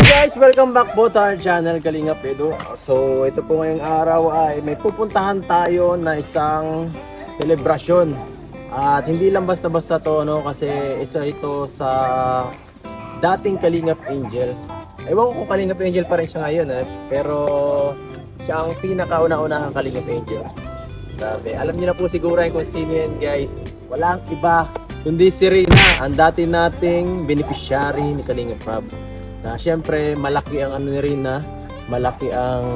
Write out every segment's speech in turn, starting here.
Guys, welcome back po to our channel Kalingap Edu. So ito po ngayong araw ay may pupuntahan tayo na isang selebrasyon. At hindi lang basta-basta to, no, kasi isa ito sa dating Kalingap Angel. Ewan ko kung Kalingap Angel pa rin siya ngayon, pero siya ang pinakauna-unahang Kalingap Angel. Sabi, alam niyo na po siguro kung sino yan, guys. Walang iba kundi si Rina, ang dati nating beneficiary ni Kalingap Rob. Na syempre malaki ang ano ni Rina, malaki ang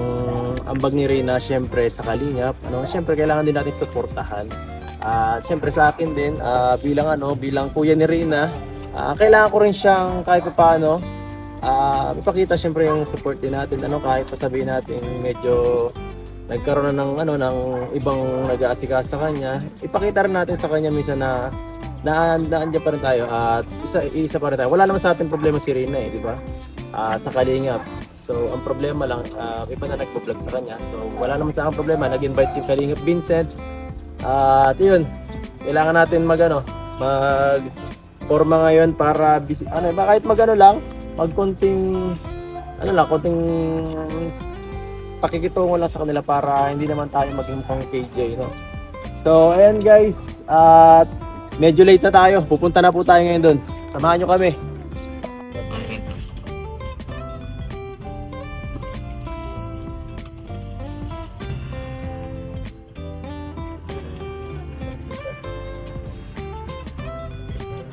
ambag ni Rina syempre sa Kalingap, ano, syempre kailangan din natin suportahan. At syempre sa akin din bilang kuya ni Rina, kailangan ko rin siyang kahit paano ipakita syempre yung support din natin, ano, kahit sabihin natin medyo nagkaroon na ng ibang nag-aasikaso sa kanya, ipakita rin natin sa kanya minsan na nandiyan pa rin tayo at isa pa rin tayo. Wala naman sa atin problema si Rina, di ba? At sa Kalingap. So, ang problema lang, iba na nagpo-vlog sa kanya. So, wala naman sa akin problema. Nag-invite si Kalingap Vincent. At yun, kailangan natin mag-forma ngayon para kahit konting pakikitungo lang sa kanila para hindi naman tayo maging pang KJ, no? So, ayan guys, at medyo late na tayo. Pupunta na po tayo ngayon doon. Samahan nyo kami.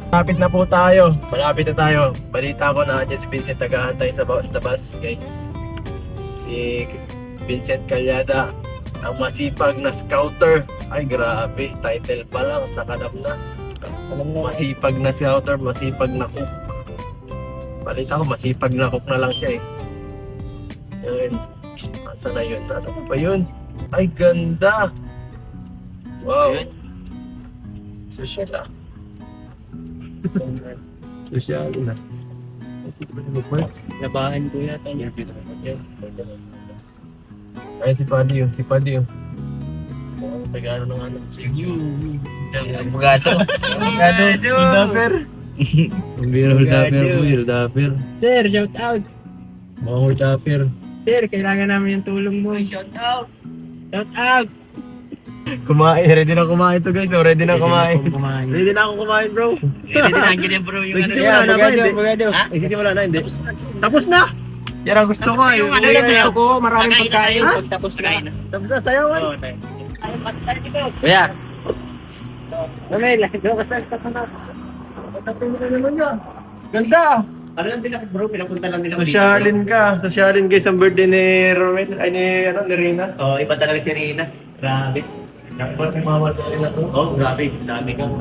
Malapit na po tayo. Malapit na tayo. Balita ko na dyan si Vincent nag-aantay sa bus, guys. Si Vincent Calyada, ang masipag na scouter. Ay grabe, title pa lang sa kanam na. Masipag na scouter, masipag na cook. Balita ko, masipag na cook na lang siya eh. Ayun. Nasaan na yun? Nasaan pa yun? Ay ganda! Wow! Social ah. Social na. Labahan ko yata niya. Ay si Paddy yun. Tagano ng ano. Bugado. Huldaper. Huldaper. Sir, shout out. Mga Huldaper. Sir, kailangan namin yung tulong mo. Shout out. Shout out. Kumain. Ready na kumain to guys. Ready na kumain. Ready na ako kumain bro. Ready na nandiyan bro yung ano. Nagsisimula na ba? Hindi. Bugado. Nagsisimula na hindi. Tapos na. Yan ang gusto ko. Yung ano yung sayaw ko, maraming pagkain. Tapos na sayawan. Kuya. Mamel, basta na. Tapos na naman yan. Ganda. Ano lang din ako bro, pinapunta lang din ako Sosyalin ka. Sosyalin guys ang birthday ni Romel. Ay ni Rina. Oh, iba talaga si Rina. Grabe. Dapat yung mga wala na to. Oh, grabe. Dami kang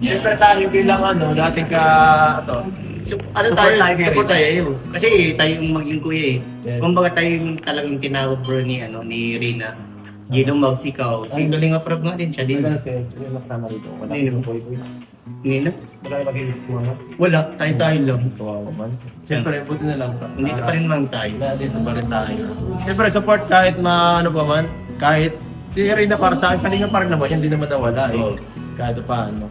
Siyempre tayo bilang dating ano Support tayo? tayo kay Support Rina. tayo. Kasi tayo yung maging kuya eh. Yes. Kumbaga tayo yung talagang tinawag bro ni Rina. Ginong magsikaw. Si galing approve nga din siya din. sense. May makasama rito. Wala Hindi yung naman. boy. Hindi na. Wala yung mag-iis mo. Wala. Tayo lang. Kawawa man. Siyempre, buti na lang. Nandito pa rin man tayo. Dito pa rin tayo. Siyempre, support kahit ano pa man. Kahit si Rina para sa akin, kalinga pa rin naman. Hindi naman nawala eh. Oo. Kahit pa ano.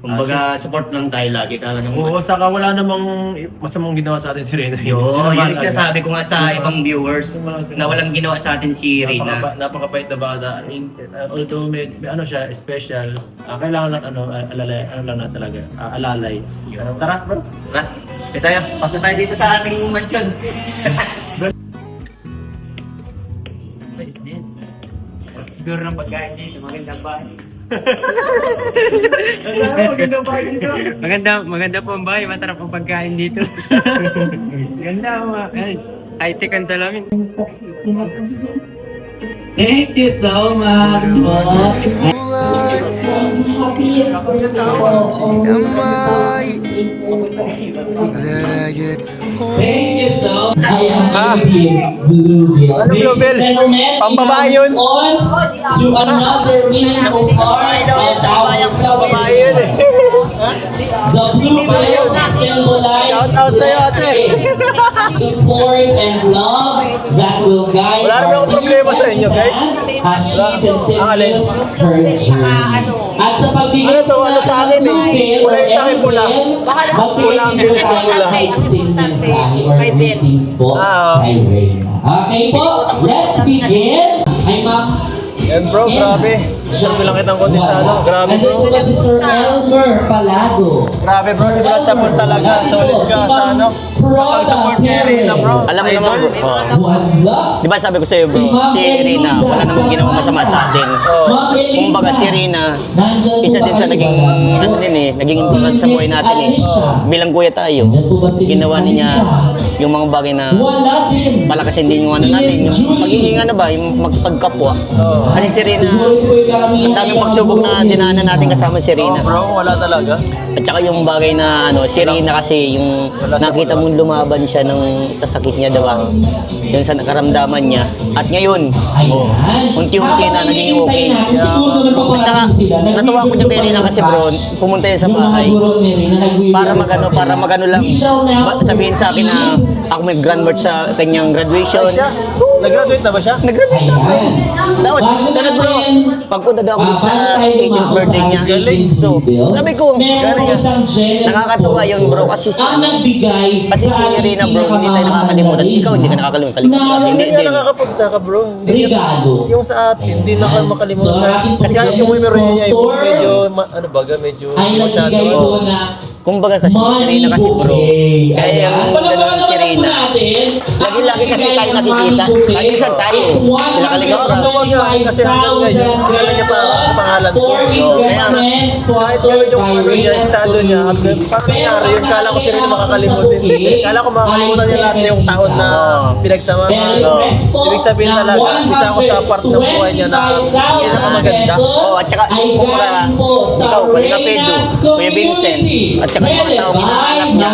Kumbaga support lang tayo lagi. Kala nang Oo, saka wala namang masamang ginawa sa atin si Rina. Yun Yun yung sabi ko nga sa ibang viewers na walang ginawa sa atin si Rina. Napakabait na bata. I mean, although may siya, special, kailangan lang alalay. Tara, bro. Tara, tayo. Pasok tayo dito sa aming mansion. siguro ng pagkain dito. Magandang bahay. Magandang bahay dito. Maganda po ang bahay. Masarap ang pagkain dito. Ganda mga. High-tech ang salamin. Thank you so much po. Happiest birthday po. Always kasama Thank you so much. I am Bluebills. Ano Bluebills? Pambabae yun. On to another meaningful part of our Babae yun eh. The Bluebills symbolize Shout out sa'yo, ate. support and love that will guide Wala naman akong problema sa inyo, guys. as she Alin? continues her journey. At sa pagbigay Ano to? Ano sa akin eh? bill or Kulay sa akin pula. magbigay ang din bill, po tayo pula. ng maiksing mensahe or greetings po Ah, kay Reyna. Okay po, let's begin. Ay ma'am, Yan bro, grabe. Sabi lang kitang konti sa ano. Grabe Andiyan bro. po ba si Sir Elmer Palago? Grabe bro, di ba sa pool talaga. Solid ka sa ano. Pag-support kay Rina bro. Alam mo naman bro, Wala. di ba sabi ko sa'yo bro, si Rina, wala namang ginawa masama sa atin. Kumbaga si Rina, isa din sa naging, ano din eh, naging importante sa buhay natin eh. Bilang kuya tayo, ginawa niya yung mga bagay na Wala din. palakasin din yung ano natin, yung pagiging ano ba, yung magpagkapwa. Kasi si Rina, ang daming pagsubok na dinaanan natin kasama si Rina. Bro, wala talaga. At saka yung bagay na ano, si Rina kasi yung nakita mong lumaban siya ng sa sakit niya daw. Yung sa nakaramdaman niya. At ngayon, unti-unti na naging okay. At saka, natuwa ko yung kay Rina kasi bro, pumunta yan sa bahay. Para magano lang. Sabihin sa akin na ako may grand march sa kanyang graduation. Siya, nag-graduate na ba siya? Nag-graduate na bro. Tapos, sunod bro, pagpunta daw ako sa 18th birthday niya. So, sabi ko, nakakatuwa yun bro kasi ang nagbigay kasi si Rina bro, hindi tayo nakakalimutan. Ikaw hindi ka nakakalimutan. Hindi Hindi nga din. nakakapagta ka bro. Hindi Regalo. yung sa atin, hindi na kayo makalimutan. Kasi yung memory niya, medyo, ano baga, medyo ay masyado. nagbigay po na Kumbaga kasi si Rina kasi bro. Kaya yung ganun si Rina. Lagi-lagi kasi tayo nakikita. Kahit minsan tayo, pinakaligap Ang tawag niya, kasi hanggang ngayon, kilala niya pa ako sa pangalan ko. Kaya Kahit yun yung ano niya, estado niya, at parang nangyari yun, kala ko sila makakalimutin. Kala ko makakalimutan niya lahat yung taon na pinagsama. Ibig sabihin talaga, isa ako sa part ng buhay niya na pinakamaganda. Oh, at saka kumbaga, ikaw, Kalinga Pedro, Kuya Vincent, at saka yung mga taong hinahanap niya.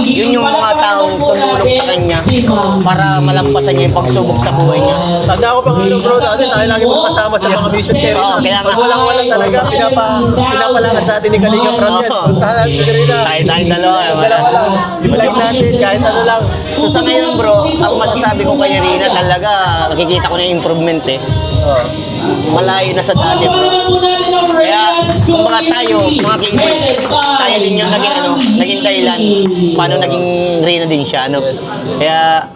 Yun yung mga taong tumulong sa kanya para malampasan niya yung pagsubok sa buhay niya. Tanda ko pa nga bro, dati tayo lagi magkasama sa mga mission carry. Oo, kaya nga. Pag walang talaga, pinapalangan sa atin ni Kalinga Pram yan. Oo. Puntahan natin si Rina. Tayong dalawa. Dalawa lang. I-like natin kahit ano lang. So sa ngayon bro, ang masasabi ko kay Rina talaga, nakikita ko na yung improvement eh. Malayo na sa dati bro. Kaya kumbaga tayo, mga Kingboys, tayo din yung naging dahilan paano naging Rina din siya. Ano? Kaya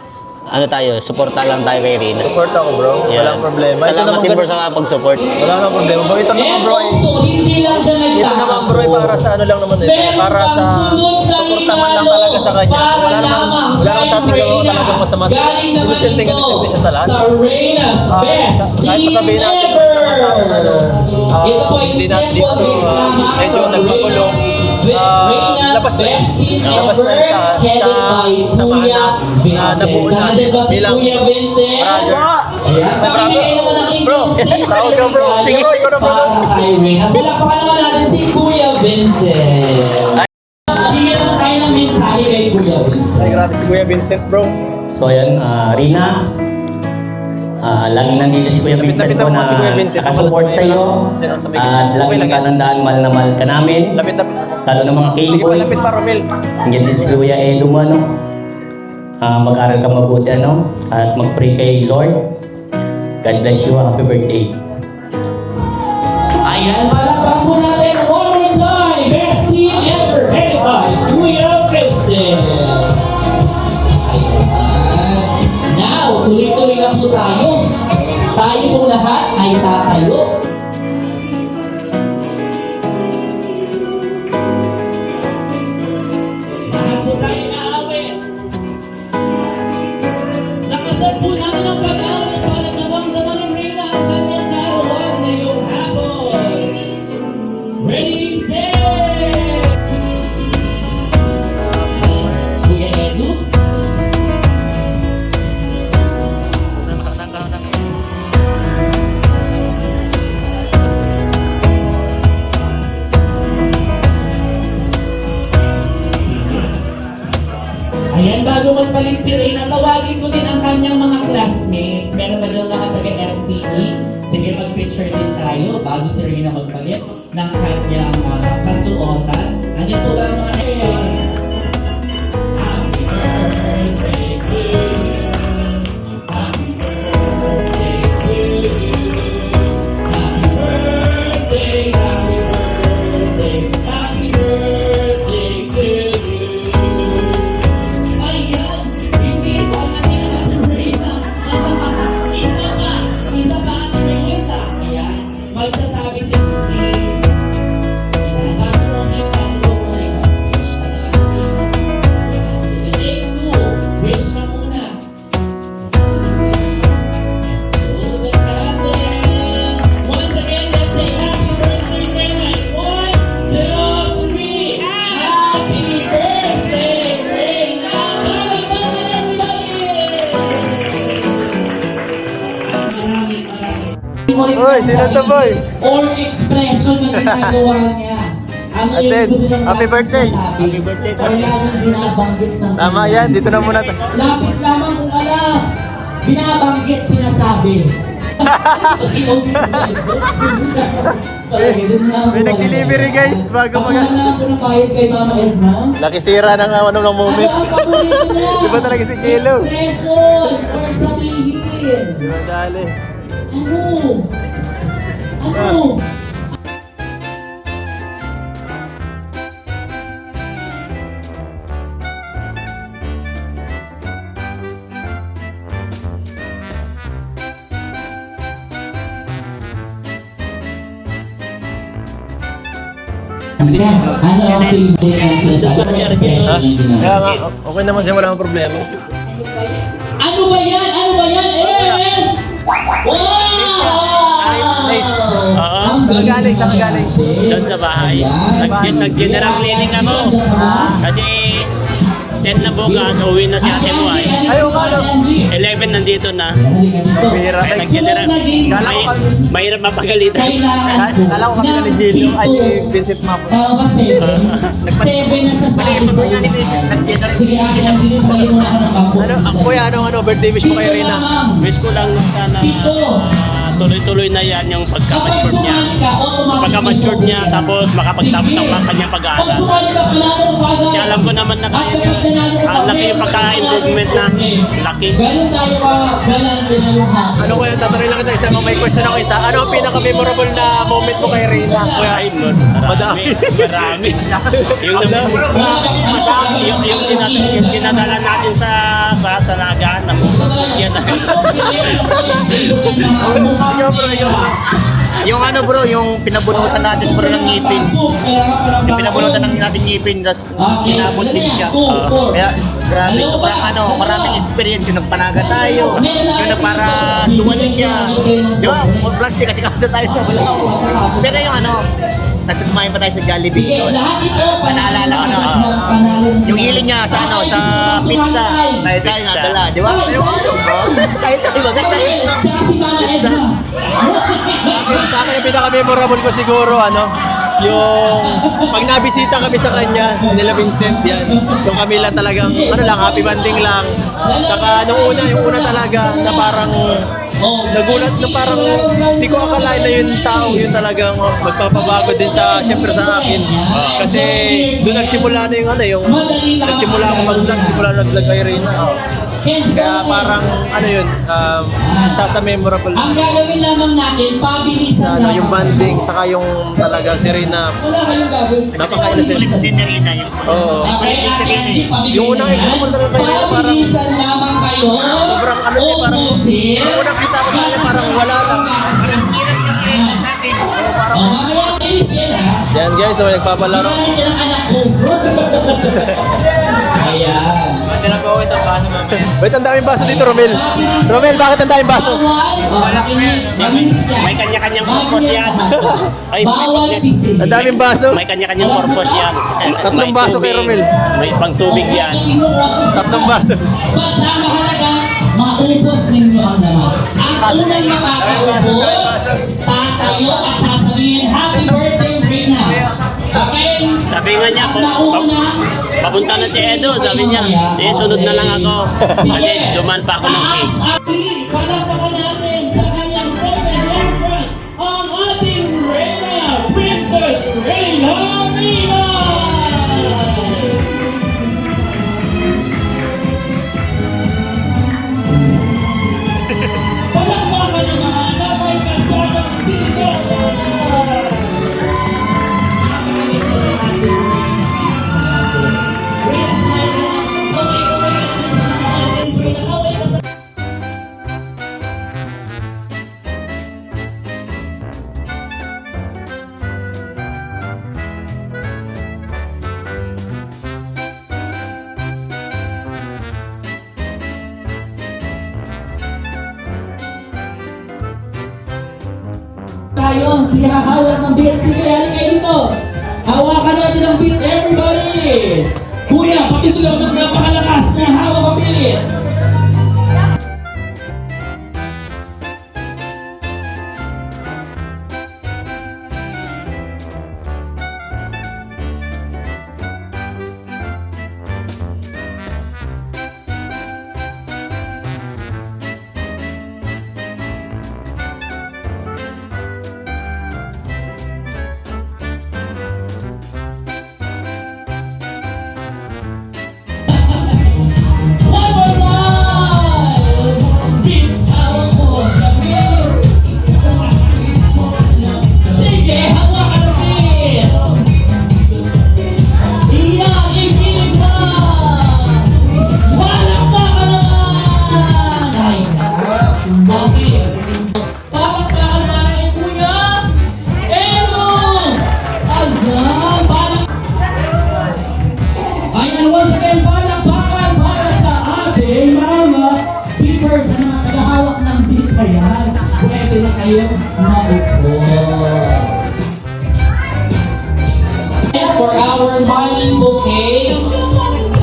ano tayo, suporta lang tayo kay Rina. Support ako bro, walang problema. Ito Salamat naman din bro sa pag-support. Wala nang problema. Bro, ito naman bro, hindi lang siya ito naman bro, para sa ano lang naman ito. Para sa suportahan lang talaga sa kanya. Wala naman sa ating gawin talagang masama. Inosente siya sa lahat. Sa Reyna's best Kahit team pasabihin natin, ever. Ito po ay hindi na simple dito, medyo nagpakulong. Reyna's Labas na best team labas ever, na sa headed by Kuya Vincent. nabuo na Nandiyan ba si bilang Kuya Vincent? brother. Ayan, pakibigay naman ng Bro, Vincent. tawag ka, bro. Sige, ikaw na, bro. Para kay Reyna. Palakpakan naman natin si Kuya Vincent. Pakibigay naman tayo ng mensahe kay Kuya Vincent. Ay, grabe si Kuya Vincent, bro. So ayan, Rina, lagi nandito si Kuya Vincent Lapit-lapit ko ako na si Kuya Vincent. nakasupport sa iyo. Diyan ako sa may At gitna. lagi Okay lang yan. katandaan, mahal na mahal ka namin. Lapit-lapit. Lalo ng mga Sige pa, K-boys. lapit pa, Romel. Nandiyan din si Kuya Edo mo, ano? Mag-aral ka mabuti, ano? At mag-pray kay Lord. God bless you. Happy birthday. Ayan, palakpakan po natin one more time. Best team ever, headed by Kuya Vincent. Ayan. Now, tuloy-tuloy na po tayo. Tayo pong lahat ay tatayo. Lahat po tayo naawit. Lakasan po natin ang pag-awit para gawang-gawa ng Reyna ang kanyang charo. 1, magpapalit si Reyna, tawagin ko din ang kanyang mga classmates. Meron ba dyan mga taga-FCE? Sige, mag-picture din tayo bago si Reyna magpalit ng kanyang kasuotan. Andyan po ba ang mga Happy birthday to you. Happy birthday to you. Happy birthday, happy birthday, happy birthday to you. Ayan, hindi pa kanina ni Reyna. Isa pa ni Reyna. Ayan, magsasabi si wish ka muna. Once again, let's say happy birthday, Reyna. 1, 2, 3. Happy birthday, Reyna. Palakpakan, everybody! Maraming. Hoy, sino to, boy? Or expression na ginagawa niya. Ano yung Aten, gusto niyang happy birthday. masabi? Happy birthday, Or laging binabanggit ng Tama yan, dito na muna. Lapit lamang kung alam. Binabanggit, sinasabi. May nag-delivery, guys, bago Ako na lang ako ng bayad kay Mama Edna. Nakisira ng ano ng moment. Ano ang paborito niya? Di ba talaga si Jello? Expression or sabihin. Dali. Ano? Ano? Ano ang favorite ang sinasabi? Ano expression ang Kaya ginagawa? nga, okay naman siya, wala akong problema. Ano ba yan? Ano ba yan? Yes! Wow! Ang Galing, saan ka galing? Doon sa bahay. Nag-general cleaning ako. Kasi 10 na bukas, uwi na si ate mo ay. Ayaw ka lang. 11 nandito na. Bira. Nag-general. Mahirap mapagalitan. Kala ko kami na ni Jello. Ay, ni Vincent Mapo. Tama ba 7? 7 na sa sa'yo. Sige, akin ang Gino, pagin mo na ako ng bangko. Kuya, anong birthday wish mo kay Reyna? Wish ko lang sana tuloy-tuloy na yan yung pagka-mature niya. Pagka-mature niya, tapos makapagtapos ng kanyang pag-aaral. Kasi alam ko naman na kaya niya. Ang laki yung pagka-improvement na. Laki. Ganun tayo ka-galante na luha. Ano kuya, tatanungin lang kita isa, may question ako isa. Ano ang pinaka-memorable na moment mo kay Reyna? Kuya, Ay, Lord, marami. Marami. Yung tinadala natin sa Naga, yan na. Yung ano bro, yung pinabunutan natin bro ng ngipin. Yung pinabunutan natin ngipin, tapos kinabot din siya. Kaya grabe, sobrang maraming experience. Yung nagpanaga tayo, yung para lumali siya. Di ba? Plastic kasi kasi tayo. Pero yung tapos kumain pa tayo sa Jollibee. Sige, lahat ito, Naalala ko na. Yung hiling niya sa sa pizza. Tayo nadala, di ba? Tayo maganda. Tsaka si Mama Edna. sa akin yung pinaka-memorable ko siguro, yung pag nabisita kami sa kanya, nila Vincent yan. Yung kami lang talagang, happy banding lang. Saka yung una talaga na parang nagulat na parang hindi ko akalain na yung tao yun talagang magpapabago din syempre sa akin. Kasi doon nagsimula na nagsimula ako mag-vlog, simula nag-vlog kay Reyna. Kaya parang isa sa memorable Ang gagawin lamang natin, pabilisan lang. yung banding, saka yung talaga si Reyna. Wala kayong gagawin. Napaka-innocent. Oo. Okay, Angie, pabilisan. Yung unang example talaga kayo, parang Pabilisan lamang kayo. sobrang parang Ubusin. yung unang kita ko sa kanya parang wala lang. Mamaya sa Isil, ha? Yan guys, so nagpapalaro. Marami ka ng anak ko. Ayan. Wait, ang daming baso dito, Romel. Romel, bakit ang daming baso? May kanya-kanyang purpose yan. Ay, Bawal pisil. Ang daming baso. may kanya-kanyang purpose yan. Tatlong May baso kay tubig, Romel. May pang tubig yan. Tatlong baso. Basta mahalaga, maubos ninyo ang laman. Ang unang makakaubos, tatayo at sasabihin, Happy birthday, Reyna. Okay? Sabi nga niya, Ang nauna, Papunta na si Edo, sabi niya. Eh, sunod na lang ako. Kasi duman pa ako ng cake. Palakpakan natin sa kanyang second entrance ang ating Reyna, Princess Reyna Lima! Palakpakan naman na may kasamang sino! Nakakalit na ng ating Reyna. Reyna, smile ka na. Kaway-kaway ka naman sa mga audience. Reyna, kaway ka sa tayo, hihahawak ng beat. Sige, halika kayo dito. Hawakan natin ang beat, everybody! Kuya, patituloy ng napakalakas na hawak ang beat. One more time! Beat, hawak mo ang beat. Sige, hawakan ang beat. Iyan, ikip na! Palakpakan naman! Ay, okay. Palakpakan naman kay Kuya Edo! Ayan, Ayan, once again, palakpakan para sa ating mga beaters na mga tagahawak ng beat na yan. Pwede na kayong maupo. For our money bouquet,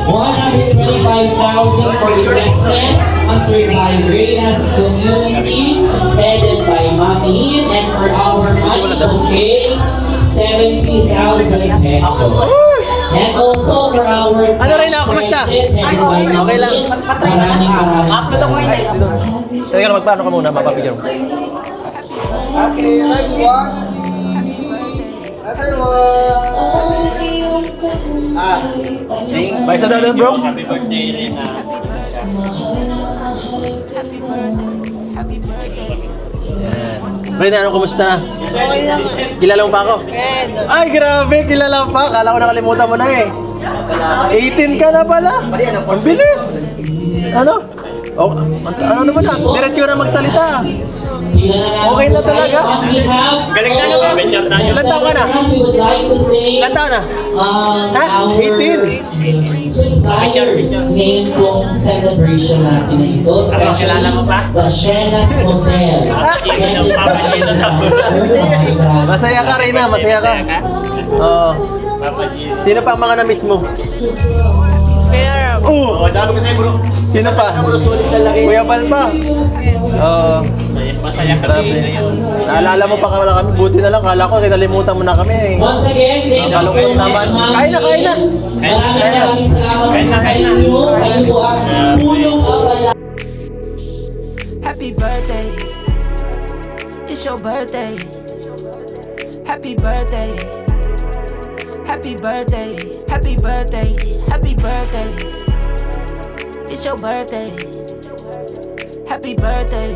125,000 for investment on Survive Reyna's community, headed by Mami. And for our money bouquet, 70,000 pesos. And also for our Reyna, kumusta? headed by Mami. Okay lang. Maraming salamat. Kaya magpaano ka muna, mapapigyan mo. Okay, right one. Another one. Bye sa dado, bro. Happy birthday, Reyna. Reyna, ano, kumusta na? Okay lang. Kilala mo pa ako? Red. Ay, grabe, kilala pa. Kala ko nakalimutan mo na eh. 18 ka na pala. Ang bilis. Ano? Oh, ano naman na? Diretso na magsalita. Okay na talaga. Galing na naman. May shot tayo. Ilan taon ka na? Ilan taon na? Ha? 18. Suppliers ngayon pong celebration natin na ito, especially kilala mo pa? the Shenas Hotel. Masaya ka, Reyna. Masaya ka. Oo. Sino pa ang mga na-miss mo? Spare. Oo. Sabi ko sa'yo, bro. Sino pa? Kuya Bal pa. Oo. Masaya ka Grabe. Naalala mo pa kami kami. Buti na lang. Kala ko, kinalimutan mo na kami eh. Once again, thank you so much, ma'am. Kain na, kain na. Maraming salamat po sa inyo. Kayo po ang punong abala. Happy birthday. It's your birthday. Happy birthday. Happy birthday. Happy birthday. Happy birthday. It's your birthday. Happy birthday.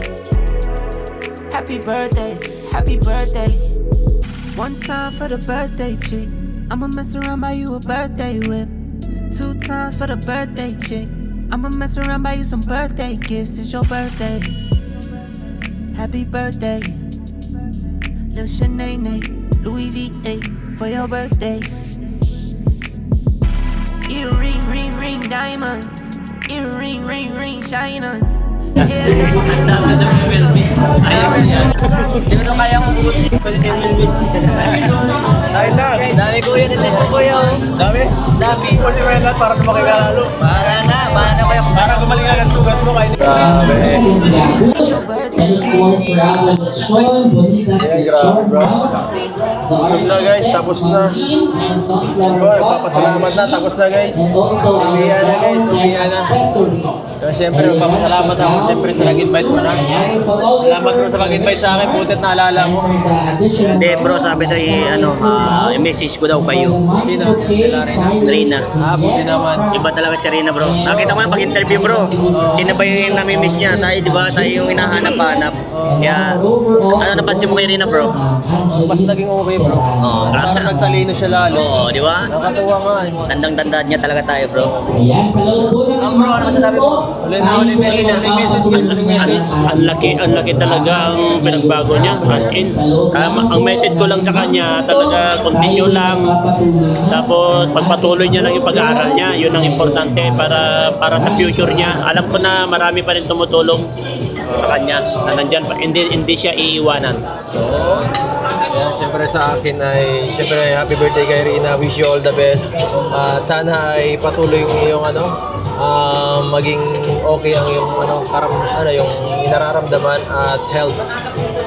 Happy birthday. Happy birthday. One time for the birthday chick. I'ma mess around buy you a birthday whip. 2 times for the birthday chick. I'ma mess around buy you some birthday gifts. It's your birthday. Happy birthday. Lil Shanae, Louis V8 for your birthday. Earring, ring, ring, diamonds. Earring, ring, ring, shine on. Hindi mo na kaya kong buti. Kain na. Dami kuya nito. Kuya, oh. Dami? Dami. O si Reyna para lumaki ka lalo. Para na. paano kaya? Para gumaling agad sugat mo kayo. Grabe. And of course, Raul Sean, Bonita Sean House. Busog na guys, tapos na. And sunflower Oh, papasalamat na, tapos na guys. And also, Uwihan na guys, uwihan na. Kaya siyempre, magpapasalamat ako siyempre sa nag-invite mo na. Salamat bro sa pag-invite sa akin, butit naalala mo. Hindi bro, sabi tayo i-message ko daw kayo. Rina. Buti naman. Iba talaga si Rina bro. Nakita mo yung pag-interview bro. Sino ba yung nami-miss niya? Tayo, di ba? Tayo yung hinahanap-hanap. Kaya, ano napansin mo kay Rina bro? Mas naging okay bro. Oo, Parang nagtalino siya lalo. Oo, di ba? Nakatuwa nga eh. Tandang-tanda niya talaga tayo bro. Ayan, sa loob po ng bro, ano masasabi mo? Uling message. Ang laki talaga ang pinagbago niya. As in, ang message ko lang sa kanya, talaga continue lang. Tapos pagpatuloy niya lang yung pag-aaral niya, yun ang importante para sa future niya. Alam ko na marami pa rin tumutulong sa kanya na nandyan pa. Hindi siya iiwanan. Yan, siyempre sa akin ay siyempre happy birthday kay Rina. Wish you all the best. At sana ay patuloy yung iyong maging okay ang iyong yung nararamdaman at health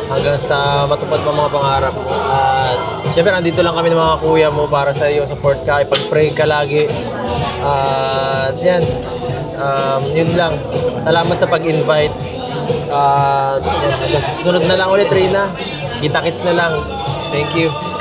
hanggang sa matupad mo mga pangarap mo. At siyempre nandito lang kami ng mga kuya mo para sa iyo, support ka, ipag-pray ka lagi. At yan. Yun lang. Salamat sa pag-invite. Hanggang susunod na lang ulit, Rina. Kita-kits na lang. Thank you.